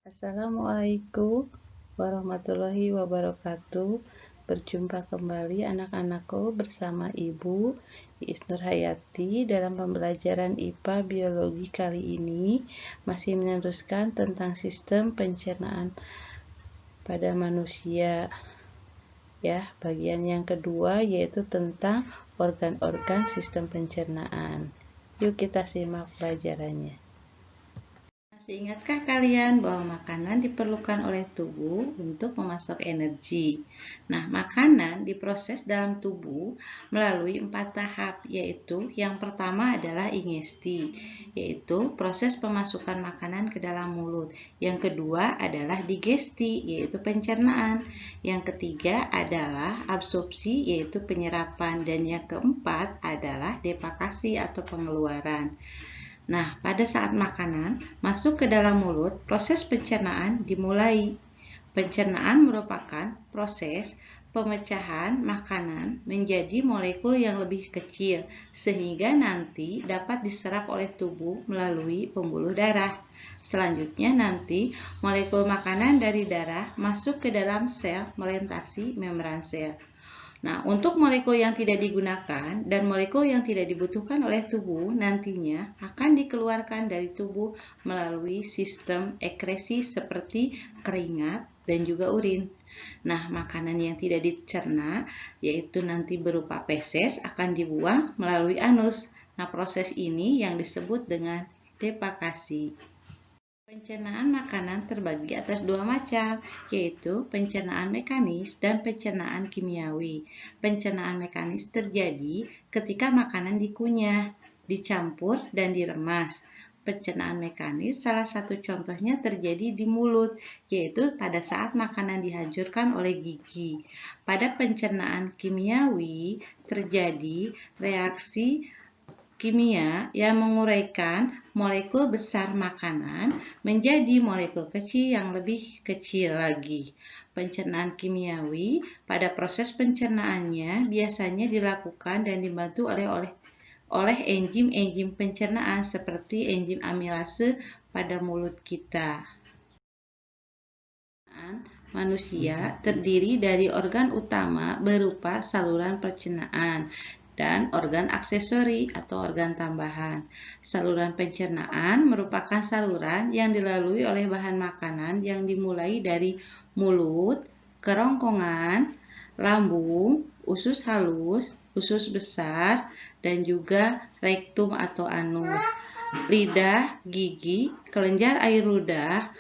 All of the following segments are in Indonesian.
Assalamualaikum warahmatullahi wabarakatuh. Berjumpa kembali anak-anakku bersama Ibu Iis Nurhayati dalam pembelajaran IPA Biologi kali ini masih meneruskan tentang sistem pencernaan pada manusia. Ya, bagian yang kedua yaitu tentang organ-organ sistem pencernaan. Yuk kita simak pelajarannya. Masih ingatkah kalian bahwa makanan diperlukan oleh tubuh untuk memasok energi? Nah, makanan diproses dalam tubuh melalui 4 tahap, yaitu yang pertama adalah ingesti, yaitu proses pemasukan makanan ke dalam mulut. Yang kedua adalah digesti, yaitu pencernaan. Yang ketiga adalah absorpsi, yaitu penyerapan. Dan yang keempat adalah depakasi atau pengeluaran. Nah, pada saat makanan masuk ke dalam mulut, proses pencernaan dimulai. Pencernaan merupakan proses pemecahan makanan menjadi molekul yang lebih kecil, sehingga nanti dapat diserap oleh tubuh melalui pembuluh darah. Selanjutnya nanti molekul makanan dari darah masuk ke dalam sel melintasi membran sel. Nah, untuk molekul yang tidak digunakan dan molekul yang tidak dibutuhkan oleh tubuh nantinya akan dikeluarkan dari tubuh melalui sistem ekresi seperti keringat dan juga urin. Nah, makanan yang tidak dicerna, yaitu nanti berupa feses, akan dibuang melalui anus. Nah, proses ini yang disebut dengan depakasi. Pencernaan makanan terbagi atas 2 macam, yaitu pencernaan mekanis dan pencernaan kimiawi. Pencernaan mekanis terjadi ketika makanan dikunyah, dicampur, dan diremas. Pencernaan mekanis salah satu contohnya terjadi di mulut, yaitu pada saat makanan dihancurkan oleh gigi. Pada pencernaan kimiawi terjadi reaksi kimia yang menguraikan molekul besar makanan menjadi molekul kecil yang lebih kecil lagi. Pencernaan kimiawi pada proses pencernaannya biasanya dilakukan dan dibantu oleh enzim-enzim pencernaan seperti enzim amilase pada mulut kita. Manusia terdiri dari organ utama berupa saluran pencernaan dan organ aksesori atau organ tambahan. Saluran pencernaan merupakan saluran yang dilalui oleh bahan makanan yang dimulai dari mulut, kerongkongan, lambung, usus halus, usus besar, dan juga rektum atau anus, lidah, gigi, kelenjar air ludah,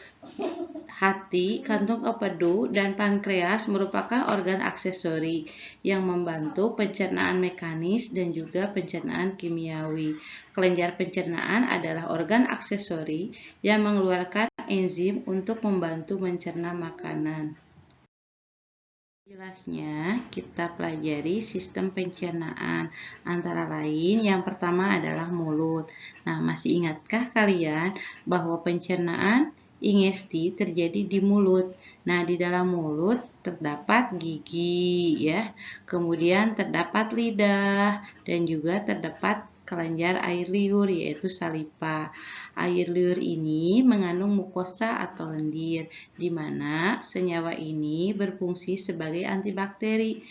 hati, kantung empedu, dan pankreas merupakan organ aksesori yang membantu pencernaan mekanis dan juga pencernaan kimiawi. Kelenjar pencernaan adalah organ aksesori yang mengeluarkan enzim untuk membantu mencerna makanan. Jelasnya, kita pelajari sistem pencernaan. Antara lain, yang pertama adalah mulut. Nah, masih ingatkah kalian bahwa pencernaan ingesti terjadi di mulut? Nah, di dalam mulut terdapat gigi, ya. Kemudian terdapat lidah dan juga terdapat kelenjar air liur, yaitu saliva. Air liur ini mengandung mukosa atau lendir, di mana senyawa ini berfungsi sebagai antibakteri.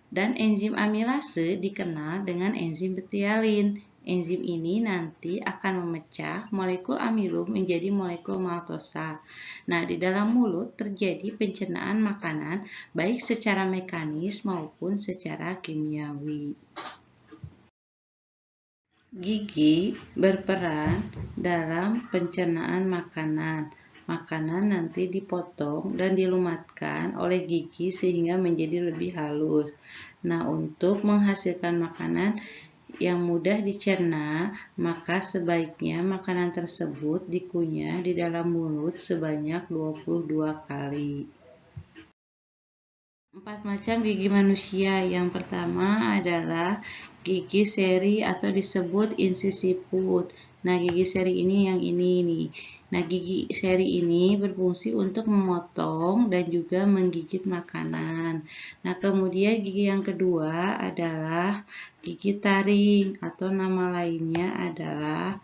Dan enzim amilase dikenal dengan enzim betialin. Enzim ini nanti akan memecah molekul amilum menjadi molekul maltosa. Nah, di dalam mulut terjadi pencernaan makanan baik secara mekanis maupun secara kimiawi. Gigi berperan dalam pencernaan makanan. Makanan nanti dipotong dan dilumatkan oleh gigi sehingga menjadi lebih halus. Nah, untuk menghasilkan makanan yang mudah dicerna, maka sebaiknya makanan tersebut dikunyah di dalam mulut sebanyak 22 kali. 4 macam gigi manusia. Yang pertama adalah gigi seri atau disebut incisiput. Nah, gigi seri ini yang ini nih. Nah, gigi seri ini berfungsi untuk memotong dan juga menggigit makanan. Nah, kemudian gigi yang kedua adalah gigi taring atau nama lainnya adalah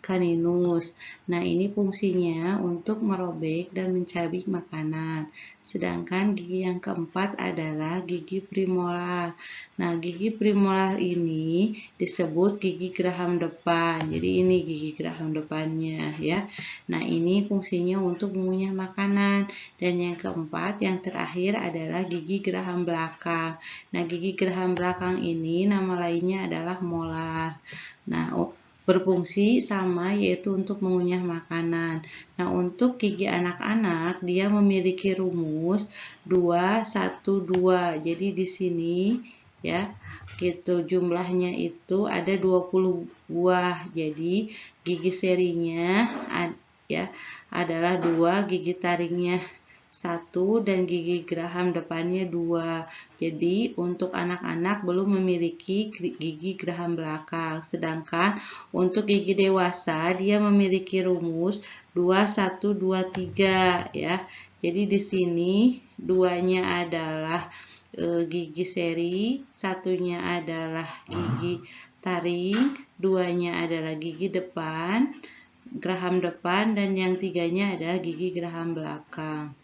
caninus. Nah, ini fungsinya untuk merobek dan mencabik makanan. Sedangkan gigi yang keempat adalah gigi premolar. Nah, gigi premolar ini disebut gigi geraham depan. Jadi ini gigi geraham depannya ya. Nah, ini fungsinya untuk mengunyah makanan. Dan yang keempat, yang terakhir adalah gigi geraham belakang. Nah, gigi geraham belakang ini nama lainnya adalah molar. Nah, berfungsi sama yaitu untuk mengunyah makanan. Nah, untuk gigi anak-anak dia memiliki rumus 2 1 2. Jadi di sini ya, gitu jumlahnya itu ada 20 buah. Jadi gigi serinya ya adalah 2, gigi taringnya 1 dan gigi geraham depannya 2. Jadi untuk anak-anak belum memiliki gigi geraham belakang. Sedangkan untuk gigi dewasa dia memiliki rumus 2 1 2 3 ya. Jadi di sini 2-nya adalah gigi seri, 1-nya adalah gigi taring, 2-nya adalah gigi depan, geraham depan, dan yang 3-nya adalah gigi geraham belakang.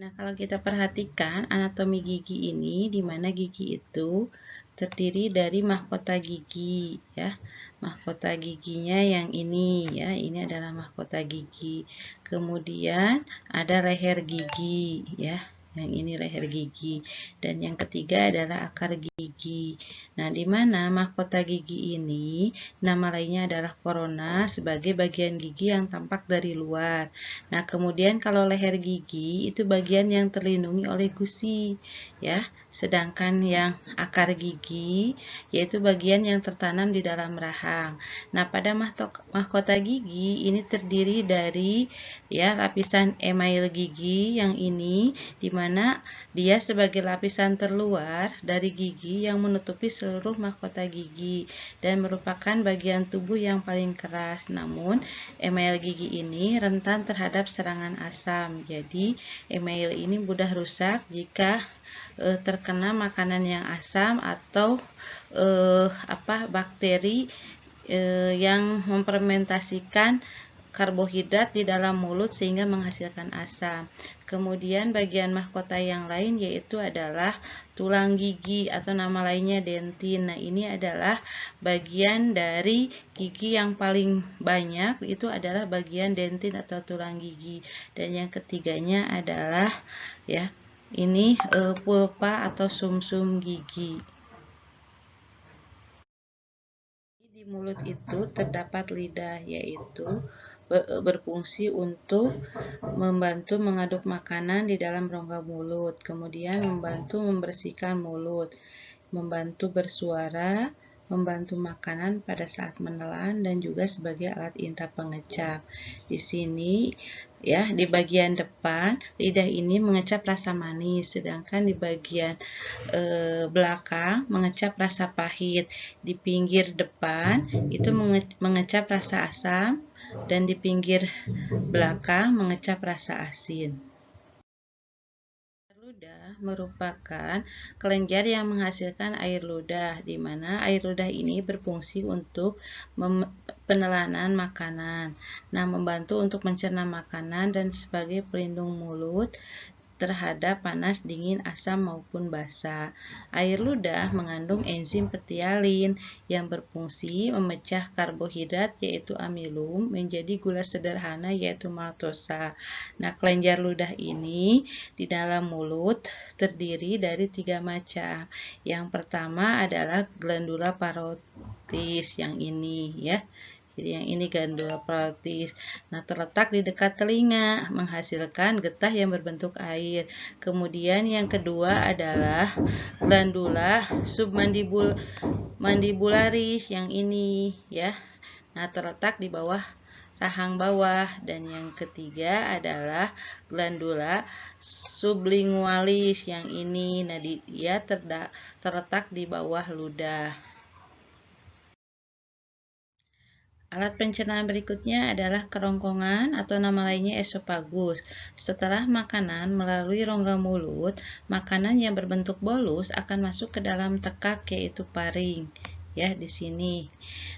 Nah, kalau kita perhatikan anatomi gigi ini, di mana gigi itu terdiri dari mahkota gigi, ya. Mahkota giginya yang ini, ya. Ini adalah mahkota gigi. Kemudian ada leher gigi, ya. Yang ini leher gigi. Dan yang ketiga adalah akar gigi. Nah, di mana mahkota gigi ini, nama lainnya adalah korona sebagai bagian gigi yang tampak dari luar. Nah, kemudian kalau leher gigi itu bagian yang terlindungi oleh gusi, ya. Sedangkan yang akar gigi yaitu bagian yang tertanam di dalam rahang. Nah, pada mahkota gigi ini terdiri dari ya lapisan email gigi yang ini, di mana dia sebagai lapisan terluar dari gigi yang menutupi seluruh mahkota gigi dan merupakan bagian tubuh yang paling keras. Namun, email gigi ini rentan terhadap serangan asam. Jadi, email ini mudah rusak jika terkena makanan yang asam atau bakteri yang memfermentasikan karbohidrat di dalam mulut sehingga menghasilkan asam. Kemudian bagian mahkota yang lain yaitu adalah tulang gigi atau nama lainnya dentin. Nah, ini adalah bagian dari gigi yang paling banyak, itu adalah bagian dentin atau tulang gigi. Dan yang ketiganya adalah ya ini pulpa atau sumsum gigi. Di mulut itu terdapat lidah, yaitu berfungsi untuk membantu mengaduk makanan di dalam rongga mulut, kemudian membantu membersihkan mulut, membantu bersuara, membantu makanan pada saat menelan, dan juga sebagai alat indera pengecap. Di sini ya, di bagian depan lidah ini mengecap rasa manis, sedangkan di bagian belakang mengecap rasa pahit. Di pinggir depan itu mengecap rasa asam, dan di pinggir belakang mengecap rasa asin. Ludah merupakan kelenjar yang menghasilkan air ludah, di mana air ludah ini berfungsi untuk penelanan makanan. Nah, membantu untuk mencerna makanan dan sebagai pelindung mulut terhadap panas, dingin, asam, maupun basa. Air ludah mengandung enzim petialin yang berfungsi memecah karbohidrat yaitu amilum menjadi gula sederhana yaitu maltosa. Nah, kelenjar ludah ini di dalam mulut terdiri dari 3 macam. Yang pertama adalah glandula parotis yang ini ya. Jadi yang ini glandula parotis. Nah, terletak di dekat telinga, menghasilkan getah yang berbentuk air. Kemudian yang kedua adalah glandula submandibularis yang ini ya. Nah, terletak di bawah rahang bawah. Dan yang ketiga adalah glandula sublingualis yang ini. Nah, dia terletak di bawah ludah. Alat pencernaan berikutnya adalah kerongkongan atau nama lainnya esofagus. Setelah makanan melalui rongga mulut, makanan yang berbentuk bolus akan masuk ke dalam tekak yaitu paring. ya di sini.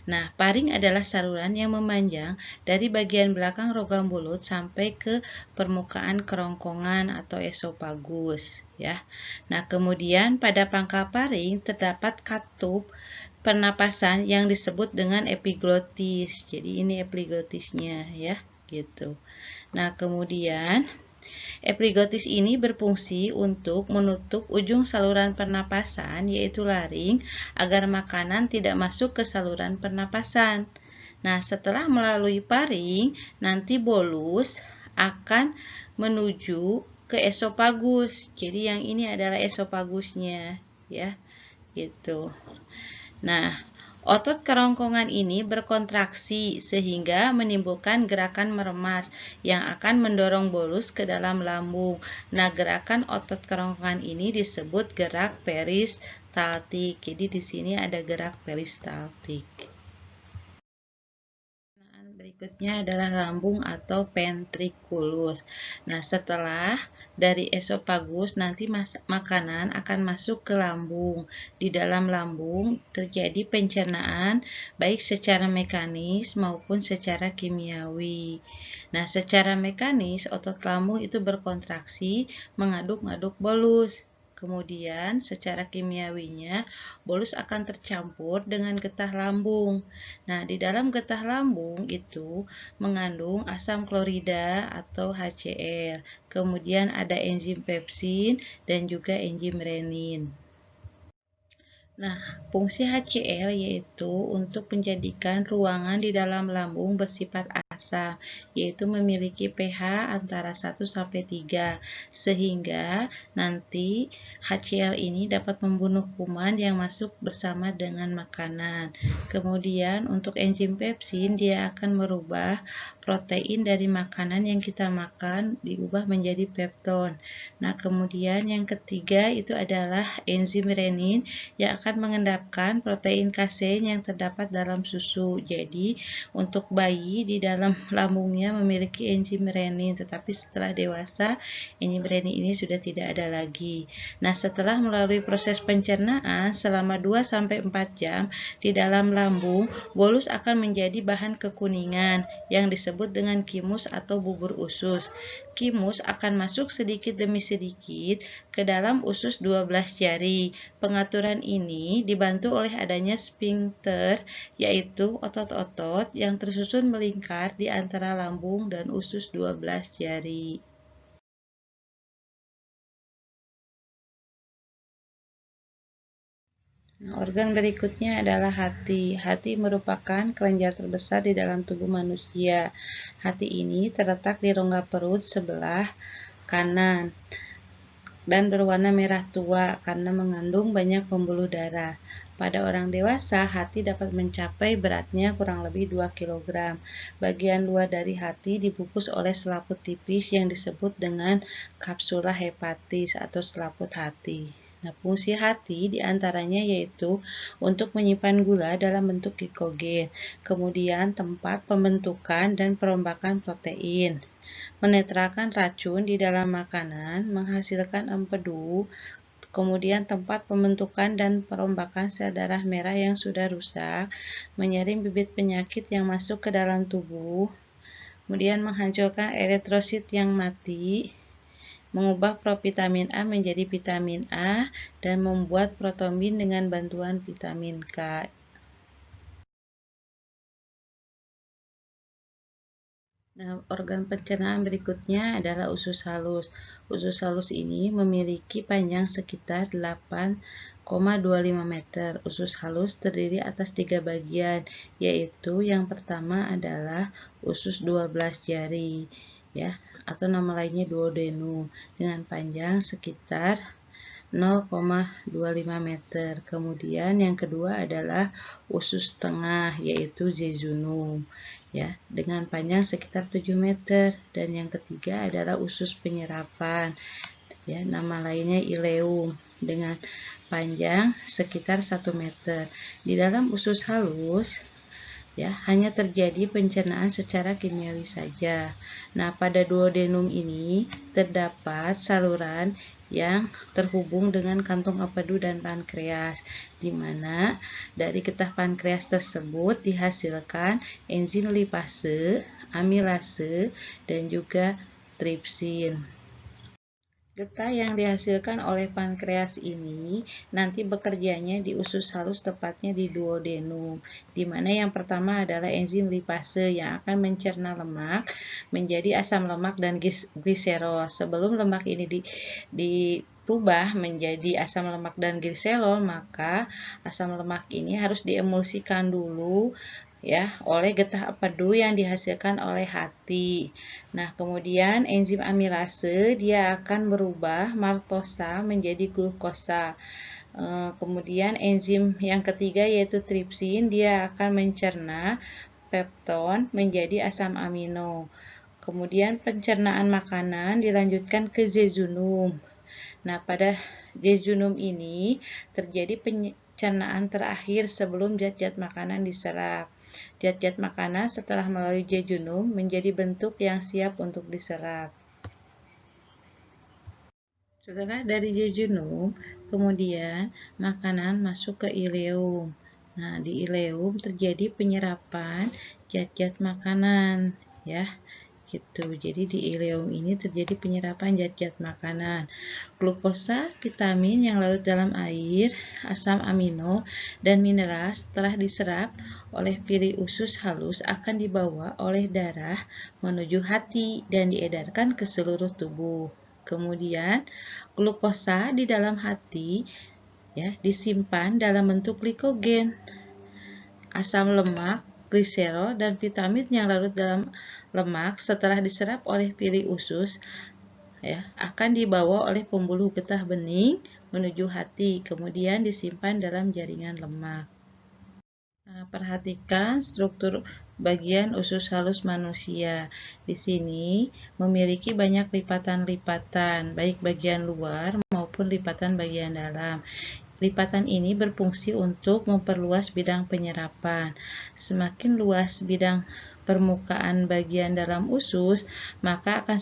Nah, paring adalah saluran yang memanjang dari bagian belakang rongga mulut sampai ke permukaan kerongkongan atau esofagus, ya. Nah, kemudian pada pangkal paring terdapat katup pernapasan yang disebut dengan epiglotis. Jadi ini epiglotisnya, ya, gitu. Nah, kemudian epiglottis ini berfungsi untuk menutup ujung saluran pernapasan, yaitu laring, agar makanan tidak masuk ke saluran pernapasan. Nah, setelah melalui paring, nanti bolus akan menuju ke esofagus. Jadi yang ini adalah esofagusnya, ya, gitu. Nah, otot kerongkongan ini berkontraksi sehingga menimbulkan gerakan meremas yang akan mendorong bolus ke dalam lambung. Nah, gerakan otot kerongkongan ini disebut gerak peristaltik. Jadi di sini ada gerak peristaltik. Berikutnya adalah lambung atau ventriculus. Nah, setelah dari esofagus nanti makanan akan masuk ke lambung. Di dalam lambung terjadi pencernaan baik secara mekanis maupun secara kimiawi. Nah, secara mekanis otot lambung itu berkontraksi mengaduk-aduk bolus. Kemudian, secara kimiawinya, bolus akan tercampur dengan getah lambung. Nah, di dalam getah lambung itu mengandung asam klorida atau HCl. Kemudian ada enzim pepsin dan juga enzim renin. Nah, fungsi HCl yaitu untuk menjadikan ruangan di dalam lambung bersifat asam, yaitu memiliki pH antara 1 sampai 3, sehingga nanti HCl ini dapat membunuh kuman yang masuk bersama dengan makanan. Kemudian untuk enzim pepsin dia akan merubah protein dari makanan yang kita makan diubah menjadi pepton. Nah, kemudian yang ketiga itu adalah enzim renin yang akan mengendapkan protein kasein yang terdapat dalam susu. Jadi, untuk bayi di dalam lambungnya memiliki enzim renin, tetapi setelah dewasa, enzim renin ini sudah tidak ada lagi. Nah, setelah melalui proses pencernaan selama 2-4 jam di dalam lambung, bolus akan menjadi bahan kekuningan yang disebut dengan kimus atau bubur usus. Kimus akan masuk sedikit demi sedikit ke dalam usus 12 jari. Pengaturan ini dibantu oleh adanya sphincter, yaitu otot-otot yang tersusun melingkar di antara lambung dan usus 12 jari. Nah, organ berikutnya adalah hati. Hati merupakan kelenjar terbesar di dalam tubuh manusia. Hati ini terletak di rongga perut sebelah kanan dan berwarna merah tua karena mengandung banyak pembuluh darah. Pada orang dewasa, hati dapat mencapai beratnya kurang lebih 2 kg. Bagian luar dari hati dibungkus oleh selaput tipis yang disebut dengan kapsula hepatis atau selaput hati. Nah, fungsi hati diantaranya yaitu untuk menyimpan gula dalam bentuk glikogen, kemudian tempat pembentukan dan perombakan protein, menetralkan racun di dalam makanan, menghasilkan empedu, kemudian tempat pembentukan dan perombakan sel darah merah yang sudah rusak, menyaring bibit penyakit yang masuk ke dalam tubuh, kemudian menghancurkan eritrosit yang mati, mengubah provitamin A menjadi vitamin A, dan membuat protombin dengan bantuan vitamin K. Nah, organ pencernaan berikutnya adalah usus halus. Usus halus ini memiliki panjang sekitar 8,25 meter. Usus halus terdiri atas 3 bagian, yaitu yang pertama adalah usus 12 jari, ya, atau nama lainnya duodenum, dengan panjang sekitar 0,25 meter. Kemudian yang kedua adalah usus tengah, yaitu jejunum, ya, dengan panjang sekitar 7 meter. Dan yang ketiga adalah usus penyerapan, ya, nama lainnya ileum, dengan panjang sekitar 1 meter. Di dalam usus halus, ya, hanya terjadi pencernaan secara kimiawi saja. Nah, pada duodenum ini terdapat saluran yang terhubung dengan kantong empedu dan pankreas, di mana dari getah pankreas tersebut dihasilkan enzim lipase, amilase, dan juga tripsin. Getah yang dihasilkan oleh pankreas ini nanti bekerjanya di usus halus, tepatnya di duodenum, di mana yang pertama adalah enzim lipase yang akan mencerna lemak menjadi asam lemak dan gliserol. Sebelum lemak ini dirubah menjadi asam lemak dan gliserol, maka asam lemak ini harus diemulsikan dulu ya oleh getah empedu yang dihasilkan oleh hati. Nah, kemudian enzim amilase dia akan berubah maltosa menjadi glukosa. Kemudian enzim yang ketiga yaitu tripsin, dia akan mencerna pepton menjadi asam amino. Kemudian pencernaan makanan dilanjutkan ke jejunum. Nah, pada jejunum ini terjadi pencernaan terakhir sebelum zat-zat makanan diserap. Zat-zat makanan setelah melalui jejunum menjadi bentuk yang siap untuk diserap. Setelah dari jejunum, kemudian makanan masuk ke ileum. Nah, di ileum terjadi penyerapan zat-zat makanan, ya. Gitu. Jadi di ileum ini terjadi penyerapan zat-zat makanan. Glukosa, vitamin yang larut dalam air, asam amino, dan mineral setelah diserap oleh pili usus halus akan dibawa oleh darah menuju hati dan diedarkan ke seluruh tubuh. Kemudian glukosa di dalam hati ya disimpan dalam bentuk glikogen. Asam lemak, gliserol, dan vitamin yang larut dalam lemak setelah diserap oleh pili usus ya akan dibawa oleh pembuluh getah bening menuju hati, kemudian disimpan dalam jaringan lemak. Nah, perhatikan struktur bagian usus halus manusia. Di sini memiliki banyak lipatan-lipatan, baik bagian luar maupun lipatan bagian dalam. Lipatan ini berfungsi untuk memperluas bidang penyerapan. Semakin luas bidang permukaan bagian dalam usus, maka akan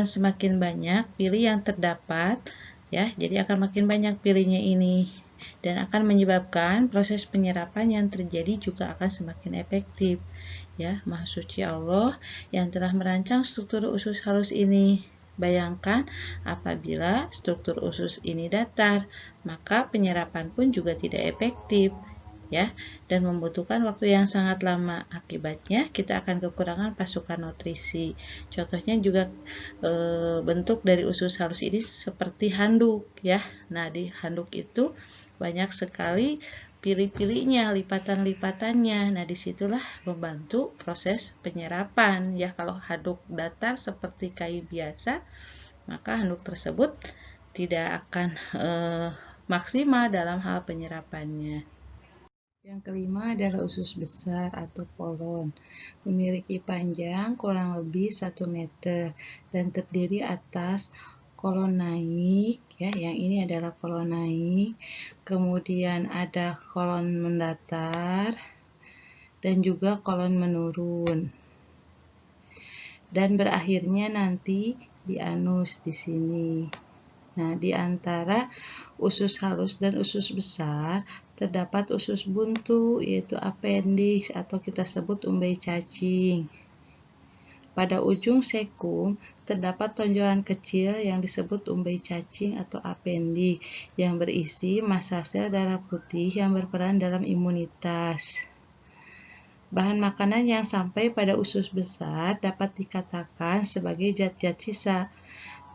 semakin banyak pili yang terdapat, ya. Jadi akan makin banyak pilinya ini dan akan menyebabkan proses penyerapan yang terjadi juga akan semakin efektif. Ya, Maha Suci Allah yang telah merancang struktur usus halus ini. Bayangkan apabila struktur usus ini datar, maka penyerapan pun juga tidak efektif ya dan membutuhkan waktu yang sangat lama. Akibatnya kita akan kekurangan pasukan nutrisi. Contohnya juga bentuk dari usus halus ini seperti handuk ya. Nah, di handuk itu banyak sekali pili-pilinya, lipatan-lipatannya. Nah, disitulah membantu proses penyerapan. Ya, kalau handuk datar seperti kayu biasa, maka handuk tersebut tidak akan maksimal dalam hal penyerapannya. Yang kelima adalah usus besar atau kolon. Memiliki panjang kurang lebih 1 meter dan terdiri atas kolon naik, ya, yang ini adalah kolon naik, kemudian ada kolon mendatar, dan juga kolon menurun. Dan berakhirnya nanti di anus di sini. Nah, di antara usus halus dan usus besar terdapat usus buntu, yaitu appendix atau kita sebut umbai cacing. Pada ujung sekum terdapat tonjolan kecil yang disebut umbai cacing atau appendix yang berisi massa sel darah putih yang berperan dalam imunitas. Bahan makanan yang sampai pada usus besar dapat dikatakan sebagai zat-zat sisa.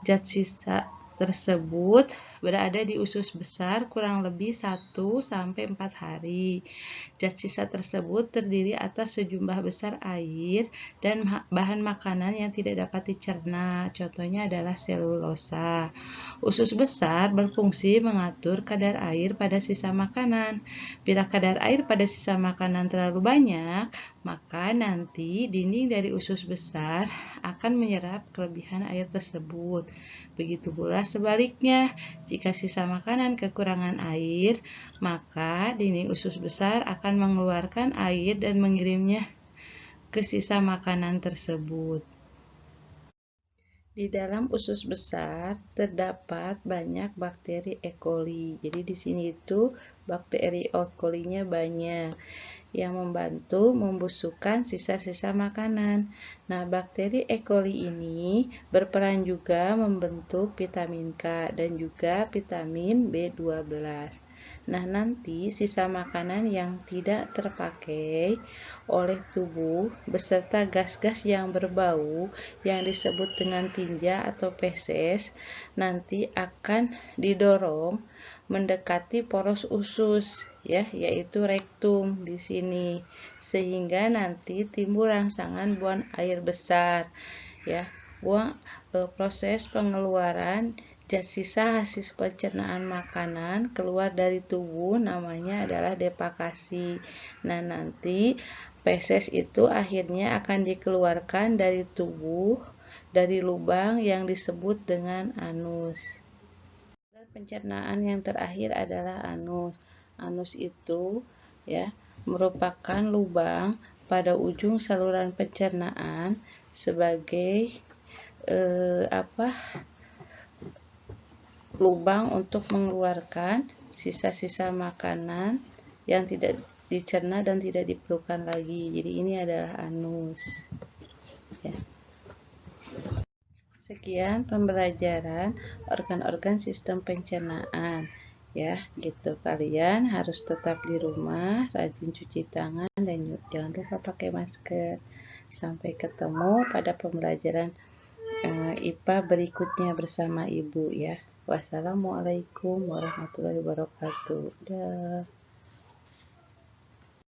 Zat sisa tersebut berada di usus besar kurang lebih 1-4 hari. Zat sisa tersebut terdiri atas sejumlah besar air dan bahan makanan yang tidak dapat dicerna. Contohnya adalah selulosa. Usus besar berfungsi mengatur kadar air pada sisa makanan. Bila kadar air pada sisa makanan terlalu banyak, maka nanti dinding dari usus besar akan menyerap kelebihan air tersebut. Begitu pula sebaliknya, jika sisa makanan kekurangan air, maka dinding usus besar akan mengeluarkan air dan mengirimnya ke sisa makanan tersebut. Di dalam usus besar terdapat banyak bakteri E. coli. Jadi di sini itu bakteri E. coli-nya banyak yang membantu membusukkan sisa-sisa makanan. Nah, bakteri E. coli ini berperan juga membentuk vitamin K dan juga vitamin B12. Nah, nanti sisa makanan yang tidak terpakai oleh tubuh beserta gas-gas yang berbau yang disebut dengan tinja atau feses nanti akan didorong mendekati poros usus ya, yaitu rektum di sini, sehingga nanti timbul rangsangan buang air besar ya. Proses pengeluaran zat sisa hasil pencernaan makanan keluar dari tubuh namanya adalah defekasi. Nah, nanti feses itu akhirnya akan dikeluarkan dari tubuh dari lubang yang disebut dengan anus. Pencernaan yang terakhir adalah anus. Anus itu ya merupakan lubang pada ujung saluran pencernaan sebagai lubang untuk mengeluarkan sisa-sisa makanan yang tidak dicerna dan tidak diperlukan lagi. Jadi ini adalah anus. Ya. Sekian pembelajaran organ-organ sistem pencernaan. Ya, gitu. Kalian harus tetap di rumah, rajin cuci tangan, dan jangan lupa pakai masker. Sampai ketemu pada pembelajaran IPA berikutnya bersama Ibu ya. Wassalamualaikum warahmatullahi wabarakatuh. Dah.